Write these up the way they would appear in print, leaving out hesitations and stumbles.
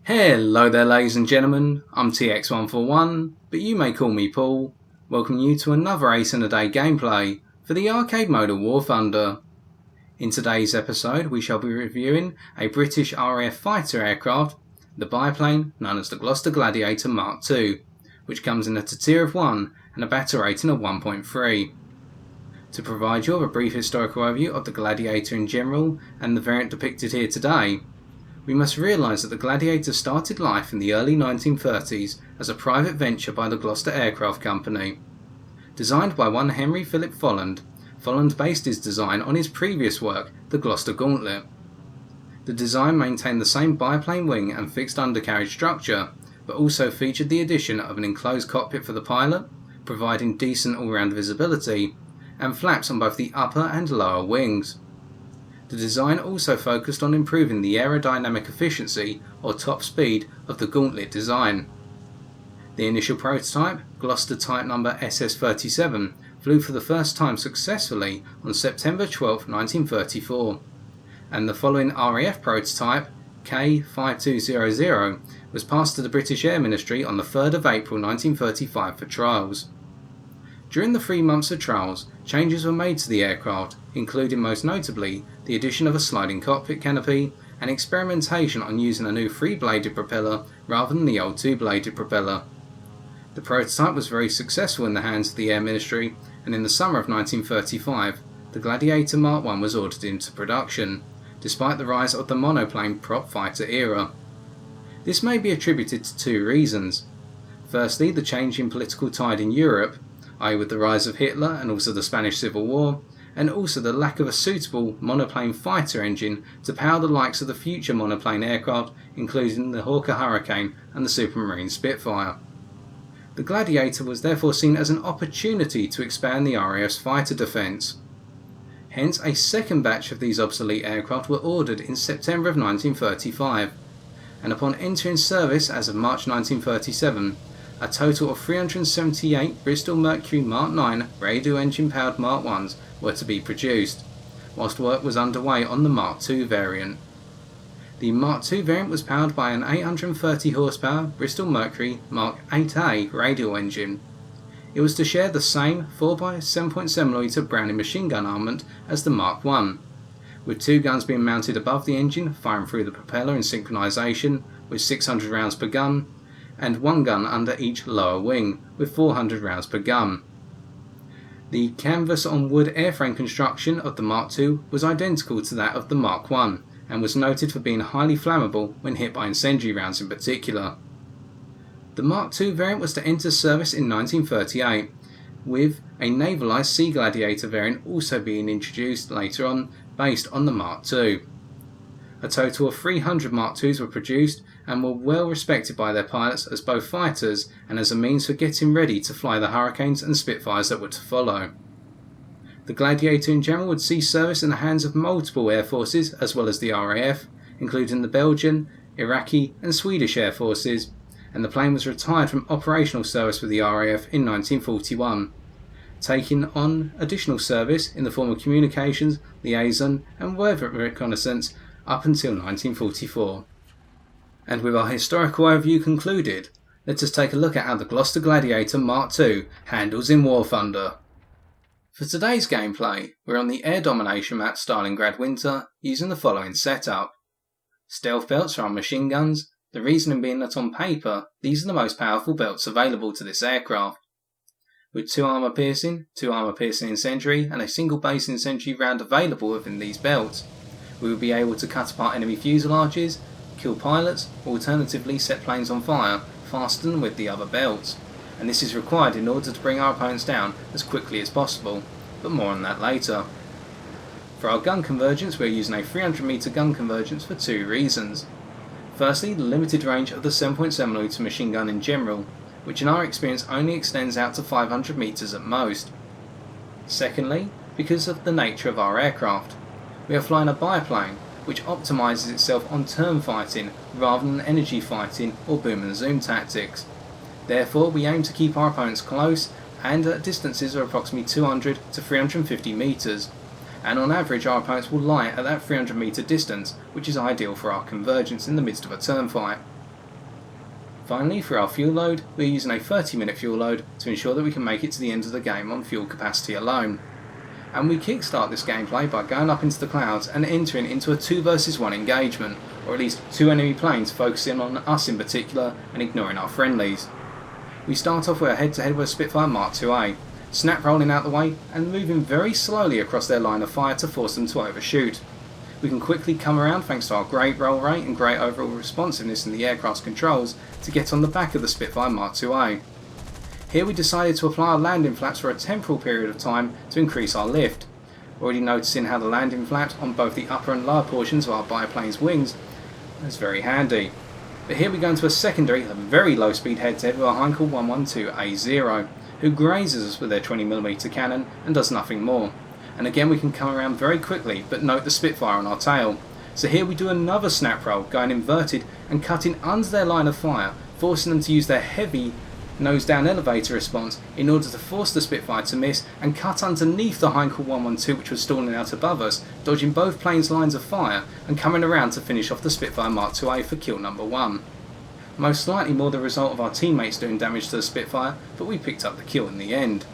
Hello there ladies and gentlemen, I'm TX141, but you may call me Paul. Welcome you to another Ace in a Day gameplay for the arcade mode of War Thunder. In today's episode we shall be reviewing a British RAF fighter aircraft, the biplane known as the Gladiator Mk, which comes in at a tier of 1 and a battle rating of 1.3. To provide you with a brief historical overview of the Gladiator in general and the variant depicted here today, we must realise that the Gladiator started life in the early 1930s as a private venture by the Gloucester Aircraft Company. Designed by one Henry Philip Folland, Folland based his design on his previous work, the Gloucester Gauntlet. The design maintained the same biplane wing and fixed undercarriage structure, but also featured the addition of an enclosed cockpit for the pilot, providing decent all-round visibility, and flaps on both the upper and lower wings. The design also focused on improving the aerodynamic efficiency or top speed of the Gauntlet design. The initial prototype, Gloucester type number SS37, flew for the first time successfully on September 12, 1934, and the following RAF prototype, K5200, was passed to the British Air Ministry on the 3rd of April 1935 for trials. During the 3 months of trials, changes were made to the aircraft, including most notably the addition of a sliding cockpit canopy and experimentation on using a new 3-bladed propeller rather than the old 2-bladed propeller. The prototype was very successful in the hands of the Air Ministry, and in the summer of 1935, the Gladiator Mark I was ordered into production, despite the rise of the monoplane prop fighter era. This may be attributed to 2 reasons. Firstly, the change in political tide in Europe, i.e. with the rise of Hitler and also the Spanish Civil War, and also the lack of a suitable monoplane fighter engine to power the likes of the future monoplane aircraft, including the Hawker Hurricane and the Supermarine Spitfire. The Gladiator was therefore seen as an opportunity to expand the RAF's fighter defence. Hence, a second batch of these obsolete aircraft were ordered in September of 1935, and upon entering service as of March 1937, a total of 378 Bristol Mercury Mark IX radio engine powered Mark Is were to be produced, whilst work was underway on the Mark II variant. The Mark II variant was powered by an 830 horsepower Bristol Mercury Mark 8A radio engine. It was to share the same 4x7.7mm Browning machine gun armament as the Mark I, with 2 guns being mounted above the engine firing through the propeller in synchronisation with 600 rounds per gun, and 1 gun under each lower wing, with 400 rounds per gun. The canvas-on-wood airframe construction of the Mark II was identical to that of the Mark I, and was noted for being highly flammable when hit by incendiary rounds in particular. The Mark II variant was to enter service in 1938, with a navalised Sea Gladiator variant also being introduced later on, based on the Mark II. A total of 300 Mark IIs were produced and were well respected by their pilots as both fighters and as a means for getting ready to fly the Hurricanes and Spitfires that were to follow. The Gladiator in general would see service in the hands of multiple air forces as well as the RAF, including the Belgian, Iraqi and Swedish air forces, and the plane was retired from operational service with the RAF in 1941, taking on additional service in the form of communications, liaison and weather reconnaissance up until 1944. And with our historical overview concluded, let us take a look at how the Gloucester Gladiator Mark II handles in War Thunder. For today's gameplay, we're on the air domination map Stalingrad Winter using the following setup. Stealth belts are on machine guns, the reasoning being that on paper these are the most powerful belts available to this aircraft. With 2 armour piercing, 2 armour piercing incendiary and a single base incendiary round available within these belts, we will be able to cut apart enemy fuselages, kill pilots, or alternatively set planes on fire faster than with the other belts, and this is required in order to bring our opponents down as quickly as possible, but more on that later. For our gun convergence, we are using a 300 metre gun convergence for 2 reasons. Firstly, the limited range of the 7.7mm machine gun in general, which in our experience only extends out to 500 metres at most. Secondly, because of the nature of our aircraft. We are flying a biplane, which optimises itself on turn fighting rather than energy fighting or boom and zoom tactics. Therefore, we aim to keep our opponents close and at distances of approximately 200 to 350 metres, and on average our opponents will lie at that 300 metre distance, which is ideal for our convergence in the midst of a turn fight. Finally, for our fuel load, we're using a 30-minute fuel load to ensure that we can make it to the end of the game on fuel capacity alone. And we kickstart this gameplay by going up into the clouds and entering into a 2 versus 1 engagement, or at least 2 enemy planes focusing on us in particular and ignoring our friendlies. We start off with a head-to-head with a Spitfire Mark IIA, snap rolling out the way and moving very slowly across their line of fire to force them to overshoot. We can quickly come around thanks to our great roll rate and great overall responsiveness in the aircraft's controls to get on the back of the Spitfire Mark IIA. Here we decided to apply our landing flaps for a temporal period of time to increase our lift. Already noticing how the landing flaps on both the upper and lower portions of our biplane's wings is very handy. But here we go into a secondary, a very low speed head-to-head with a Heinkel 112A0, who grazes us with their 20mm cannon and does nothing more. And again we can come around very quickly, but note the Spitfire on our tail. So here we do another snap roll, going inverted and cutting under their line of fire, forcing them to use their heavy nose down elevator response in order to force the Spitfire to miss and cut underneath the Heinkel 112 which was stalling out above us, dodging both planes' lines of fire and coming around to finish off the Spitfire Mark IIA for kill number 1. Most likely more the result of our teammates doing damage to the Spitfire, but we picked up the kill in the end.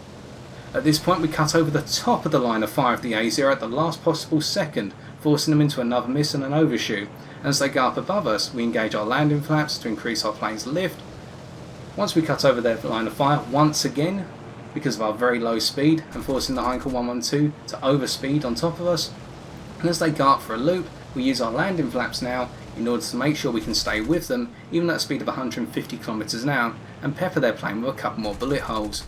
At this point we cut over the top of the line of fire of the A0 at the last possible second, forcing them into another miss and an overshoot, and as they go up above us we engage our landing flaps to increase our plane's lift. Once we cut over their line of fire once again, because of our very low speed and forcing the Heinkel 112 to overspeed on top of us, and as they go up for a loop we use our landing flaps now in order to make sure we can stay with them even at a speed of 150 km an hour and pepper their plane with a couple more bullet holes.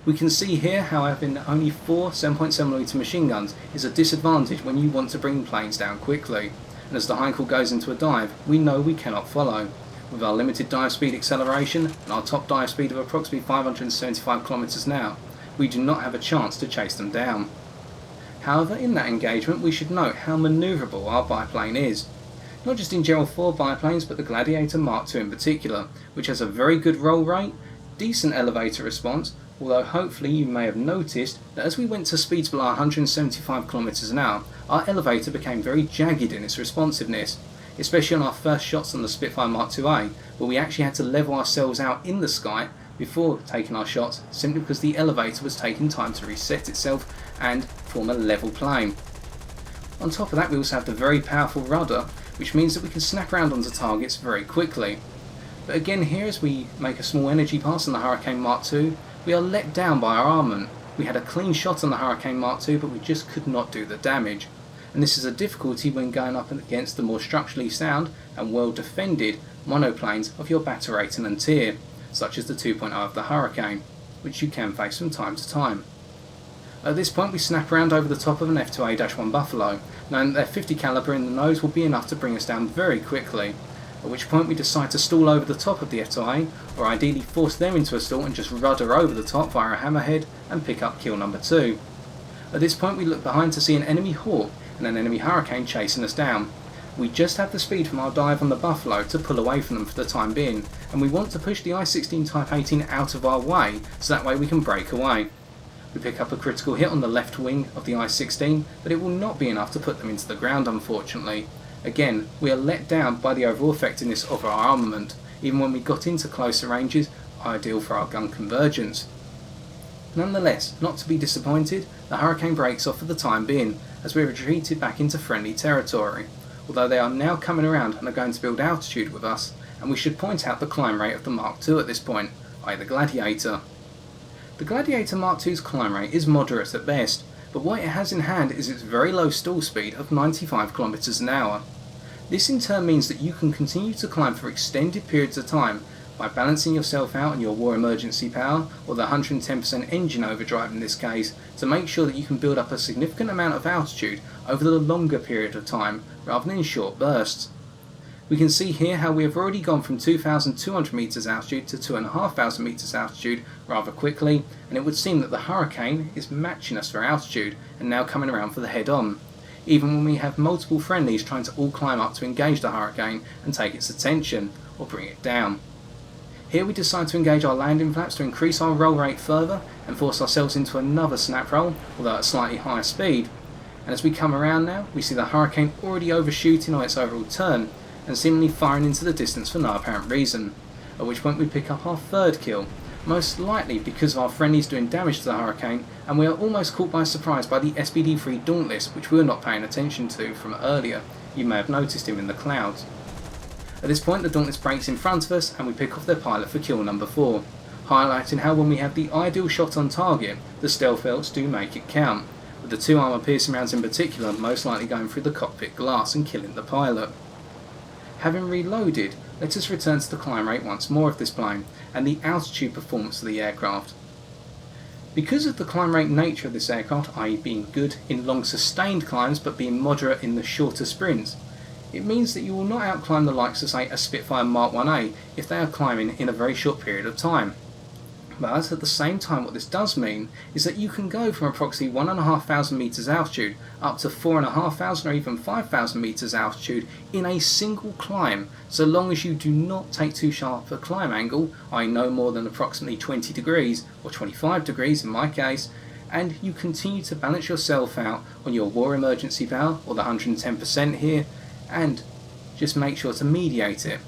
We can see here how having only 4 7.7mm machine guns is a disadvantage when you want to bring planes down quickly, and as the Heinkel goes into a dive we know we cannot follow. With our limited dive speed acceleration and our top dive speed of approximately 575 km an hour, we do not have a chance to chase them down. However, in that engagement we should note how manoeuvrable our biplane is. Not just in General 4 biplanes but the Gladiator Mk in particular, which has a very good roll rate, decent elevator response, although hopefully you may have noticed that as we went to speeds below 175 km an hour, our elevator became very jagged in its responsiveness, especially on our first shots on the Spitfire Mark IIA, where we actually had to level ourselves out in the sky before taking our shots, simply because the elevator was taking time to reset itself and form a level plane. On top of that we also have the very powerful rudder, which means that we can snap around onto targets very quickly. But again here, as we make a small energy pass on the Hurricane Mark II, we are let down by our armament. We had a clean shot on the Hurricane Mark II but we just could not do the damage. And this is a difficulty when going up against the more structurally sound and well defended monoplanes of your Batteraton and tier, such as the 2.0 of the Hurricane, which you can face from time to time. At this point we snap around over the top of an F2A-1 Buffalo, knowing that their 50 caliber in the nose will be enough to bring us down very quickly, at which point we decide to stall over the top of the F2A, or ideally force them into a stall and just rudder over the top via a hammerhead and pick up kill number 2. At this point we look behind to see an enemy Hawk and an enemy Hurricane chasing us down. We just have the speed from our dive on the Buffalo to pull away from them for the time being, and we want to push the I-16 Type 18 out of our way so that way we can break away. We pick up a critical hit on the left wing of the I-16, but it will not be enough to put them into the ground unfortunately. Again, we are let down by the overall effectiveness of our armament, even when we got into closer ranges, ideal for our gun convergence. Nonetheless, not to be disappointed, the Hurricane breaks off for the time being, as we are retreated back into friendly territory, although they are now coming around and are going to build altitude with us, and we should point out the climb rate of the Mark II at this point, i.e. the Gladiator. The Gladiator Mark II's climb rate is moderate at best, but what it has in hand is its very low stall speed of 95 km an hour. This in turn means that you can continue to climb for extended periods of time by balancing yourself out on your war emergency power, or the 110% engine overdrive in this case, to make sure that you can build up a significant amount of altitude over the longer period of time rather than in short bursts. We can see here how we have already gone from 2,200 meters altitude to 2,500 meters altitude rather quickly, and it would seem that the Hurricane is matching us for altitude and now coming around for the head-on, even when we have multiple friendlies trying to all climb up to engage the Hurricane and take its attention, or bring it down. Here we decide to engage our landing flaps to increase our roll rate further and force ourselves into another snap roll, although at slightly higher speed. And as we come around now, we see the Hurricane already overshooting on its overall turn and seemingly firing into the distance for no apparent reason. at which point we pick up our third kill, most likely because our friendlies doing damage to the Hurricane, and we are almost caught by surprise by the SPD-3 Dauntless, which we were not paying attention to from earlier. You may have noticed him in the clouds. At this point the Dauntless breaks in front of us and we pick off their pilot for kill number 4, highlighting how when we have the ideal shot on target, the stealth belts do make it count, with the 2 armour piercing rounds in particular most likely going through the cockpit glass and killing the pilot. Having reloaded, let us return to the climb rate once more of this plane and the altitude performance of the aircraft. Because of the climb rate nature of this aircraft, i.e. being good in long sustained climbs but being moderate in the shorter sprints, it means that you will not outclimb the likes of say a Spitfire Mark 1A if they are climbing in a very short period of time. But at the same time what this does mean is that you can go from approximately 1,500 metres altitude up to 4,500 or even 5,000 metres altitude in a single climb, so long as you do not take too sharp a climb angle, i.e. no more than approximately 20 degrees or 25 degrees in my case, and you continue to balance yourself out on your war emergency power or the 110% here, and just make sure to mediate it.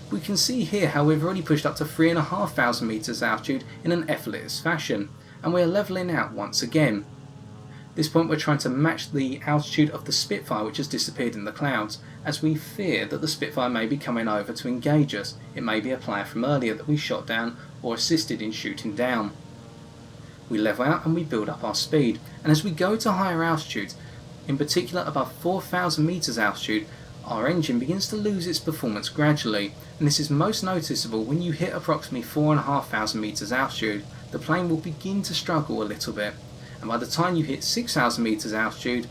We can see here how we've already pushed up to 3,500 metres altitude in an effortless fashion, and we are levelling out once again. At this point we're trying to match the altitude of the Spitfire, which has disappeared in the clouds, as we fear that the Spitfire may be coming over to engage us. It may be a player from earlier that we shot down or assisted in shooting down. We level out and we build up our speed, and as we go to higher altitudes, in particular above 4,000 metres altitude, our engine begins to lose its performance gradually, and this is most noticeable when you hit approximately 4,500 metres altitude. The plane will begin to struggle a little bit, and by the time you hit 6,000 metres altitude,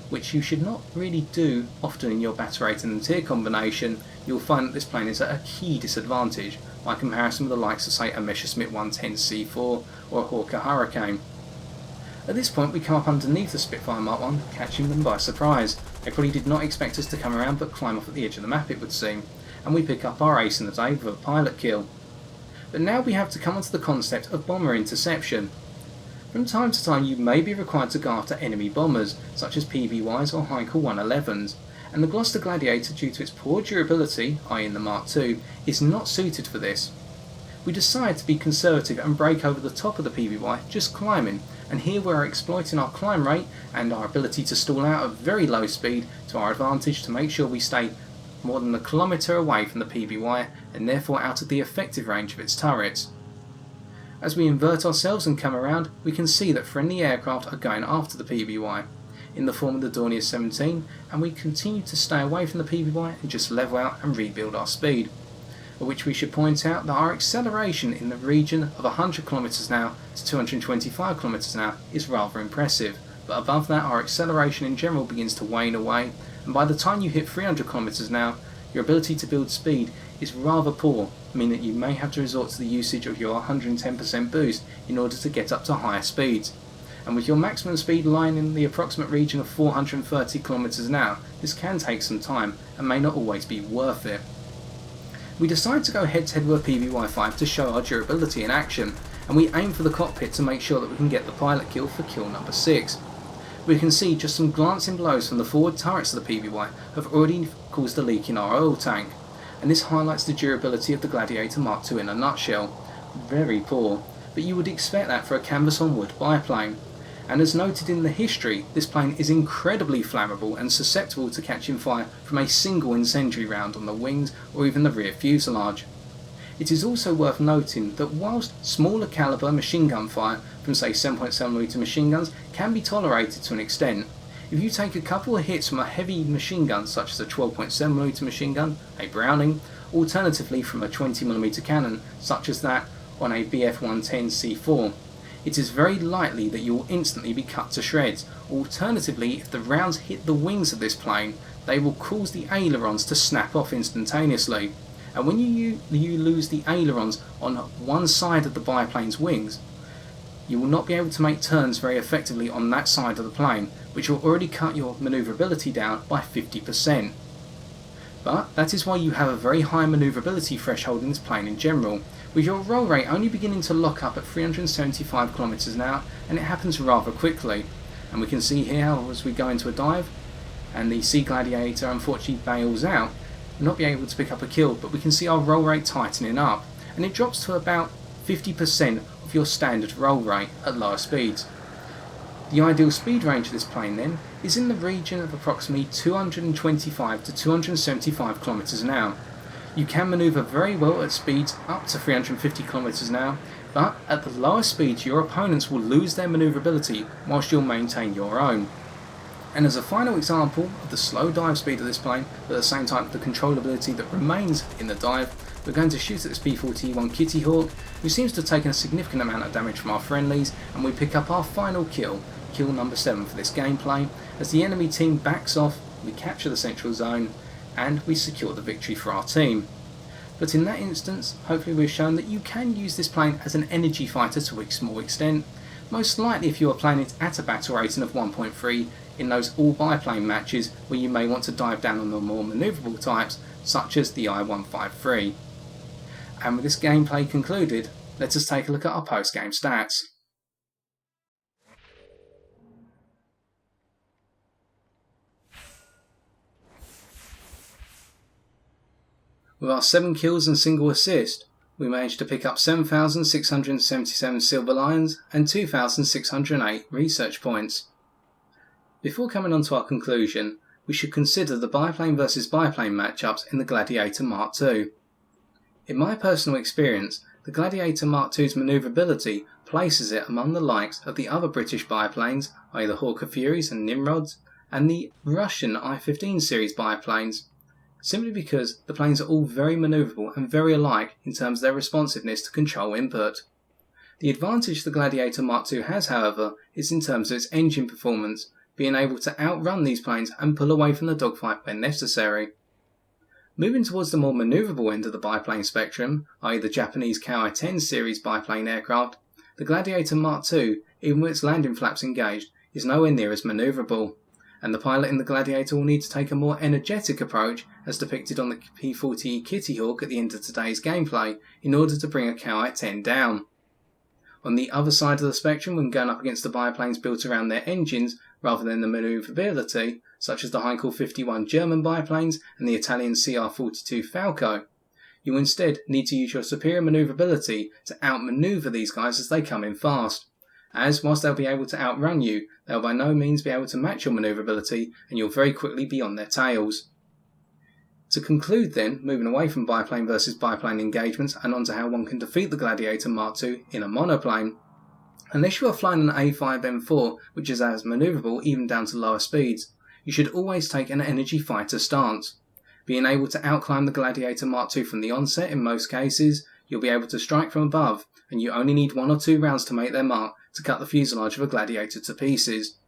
which you should not really do often in your battle rate and tier combination, you'll find that this plane is at a key disadvantage by comparison with the likes of say a Messerschmitt 110C4 or a Hawker Hurricane. At this point we come up underneath the Spitfire Mark 1, catching them by surprise. They probably did not expect us to come around but climb off at the edge of the map, it would seem, and we pick up our ace in the day with a pilot kill. But now we have to come onto the concept of bomber interception. From time to time you may be required to go after enemy bombers, such as PBYs or Heinkel 111s, and the Gloucester Gladiator, due to its poor durability, i.e. in the Mark II, is not suited for this. We decide to be conservative and break over the top of the PBY, just climbing, and here we are exploiting our climb rate and our ability to stall out at very low speed to our advantage to make sure we stay more than a kilometre away from the PBY and therefore out of the effective range of its turrets. As we invert ourselves and come around, we can see that friendly aircraft are going after the PBY in the form of the Dornier 17, and we continue to stay away from the PBY and just level out and rebuild our speed. At which we should point out that our acceleration in the region of 100 km an hour to 225 km an hour is rather impressive, but above that our acceleration in general begins to wane away, and by the time you hit 300 km an hour, your ability to build speed is rather poor, meaning that you may have to resort to the usage of your 110% boost in order to get up to higher speeds. And with your maximum speed lying in the approximate region of 430 km an hour, this can take some time and may not always be worth it. We decide to go head to head with a PBY-5 to show our durability in action, and we aim for the cockpit to make sure that we can get the pilot kill for kill number 6. We can see just some glancing blows from the forward turrets of the PBY have already caused a leak in our oil tank, and this highlights the durability of the Gladiator Mark II in a nutshell. Very poor, but you would expect that for a canvas on wood biplane. And as noted in the history, this plane is incredibly flammable and susceptible to catching fire from a single incendiary round on the wings or even the rear fuselage. It is also worth noting that whilst smaller calibre machine gun fire from say 7.7mm machine guns can be tolerated to an extent, if you take a couple of hits from a heavy machine gun such as a 12.7mm machine gun, a Browning, alternatively from a 20mm cannon such as that on a BF-110C4, it is very likely that you will instantly be cut to shreds. Alternatively, if the rounds hit the wings of this plane, they will cause the ailerons to snap off instantaneously. And when you lose the ailerons on one side of the biplane's wings, you will not be able to make turns very effectively on that side of the plane, which will already cut your manoeuvrability down by 50%. But that is why you have a very high manoeuvrability threshold in this plane in general, with your roll rate only beginning to lock up at 375 km an hour, and it happens rather quickly. And we can see here how as we go into a dive, and the Sea Gladiator unfortunately bails out, not be able to pick up a kill, but we can see our roll rate tightening up, and it drops to about 50% of your standard roll rate at lower speeds. The ideal speed range of this plane then is in the region of approximately 225 to 275 km an hour. You can manoeuvre very well at speeds up to 350 km an hour, but at the lower speeds your opponents will lose their manoeuvrability whilst you'll maintain your own. And as a final example of the slow dive speed of this plane, but at the same time the controllability that remains in the dive, we're going to shoot at this P-41 Kitty Hawk, who seems to have taken a significant amount of damage from our friendlies, and we pick up our final kill number 7 for this gameplay. As the enemy team backs off, we capture the central zone, and we secure the victory for our team. But in that instance, hopefully we've shown that you can use this plane as an energy fighter to a small extent, most likely if you are playing it at a battle rating of 1.3 in those all biplane matches where you may want to dive down on the more manoeuvrable types such as the I-153. And with this gameplay concluded, let us take a look at our post-game stats. With our 7 kills and single assist, we managed to pick up 7,677 silver lions and 2,608 research points. Before coming on to our conclusion, we should consider the biplane versus biplane matchups in the Gladiator Mk. In my personal experience, the Gladiator Mk.'s manoeuvrability places it among the likes of the other British biplanes, i.e. the Hawker Furies and Nimrods, and the Russian I-15 series biplanes, simply because the planes are all very manoeuvrable and very alike in terms of their responsiveness to control input. The advantage the Gladiator Mk2 has, however, is in terms of its engine performance, being able to outrun these planes and pull away from the dogfight when necessary. Moving towards the more manoeuvrable end of the biplane spectrum, i.e. the Japanese KI-10 series biplane aircraft, the Gladiator Mk2, even with its landing flaps engaged, is nowhere near as manoeuvrable, and the pilot in the Gladiator will need to take a more energetic approach, as depicted on the P-40 Kitty Hawk at the end of today's gameplay, in order to bring a KI-10 down. On the other side of the spectrum, when going up against the biplanes built around their engines rather than the manoeuvrability, such as the Heinkel 51 German biplanes and the Italian CR-42 Falco, you instead need to use your superior manoeuvrability to outmanoeuvre these guys as they come in fast, as whilst they'll be able to outrun you, they'll by no means be able to match your manoeuvrability, and you'll very quickly be on their tails. To conclude then, moving away from biplane versus biplane engagements and onto how one can defeat the Gladiator Mk2 in a monoplane, unless you are flying an A5M4 which is as manoeuvrable even down to lower speeds, you should always take an energy fighter stance. Being able to outclimb the Gladiator Mk2 from the onset in most cases, you'll be able to strike from above, and you only need 1 or 2 rounds to make their mark to cut the fuselage of a Gladiator to pieces.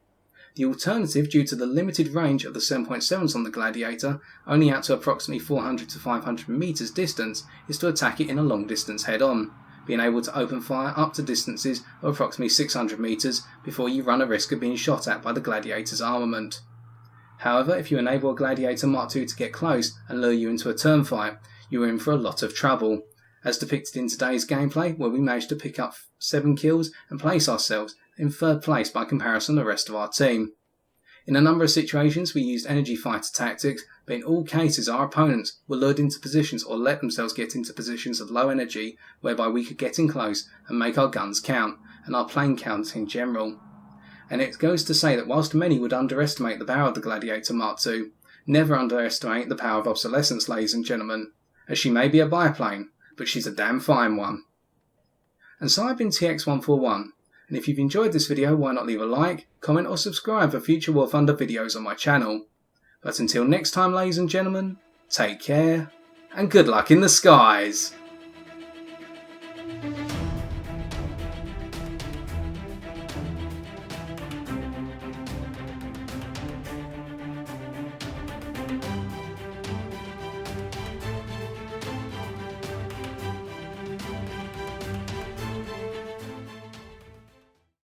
The alternative, due to the limited range of the 7.7s on the Gladiator, only out to approximately 400 to 500 metres distance, is to attack it in a long distance head-on, being able to open fire up to distances of approximately 600 metres before you run a risk of being shot at by the Gladiator's armament. However, if you enable a Gladiator Mk2 to get close and lure you into a turn fight, you are in for a lot of trouble, as depicted in today's gameplay, where we managed to pick up 7 kills and place ourselves in 3rd place by comparison to the rest of our team. In a number of situations we used energy fighter tactics, but in all cases our opponents were lured into positions or let themselves get into positions of low energy whereby we could get in close and make our guns count, and our plane count in general. And it goes to say that whilst many would underestimate the power of the Gladiator Mk2, never underestimate the power of Obsolescence, ladies and gentlemen, as she may be a biplane, but she's a damn fine one. And so I've been TX141, and if you've enjoyed this video, why not leave a like, comment or subscribe for future War Thunder videos on my channel. But until next time, ladies and gentlemen, take care, and good luck in the skies!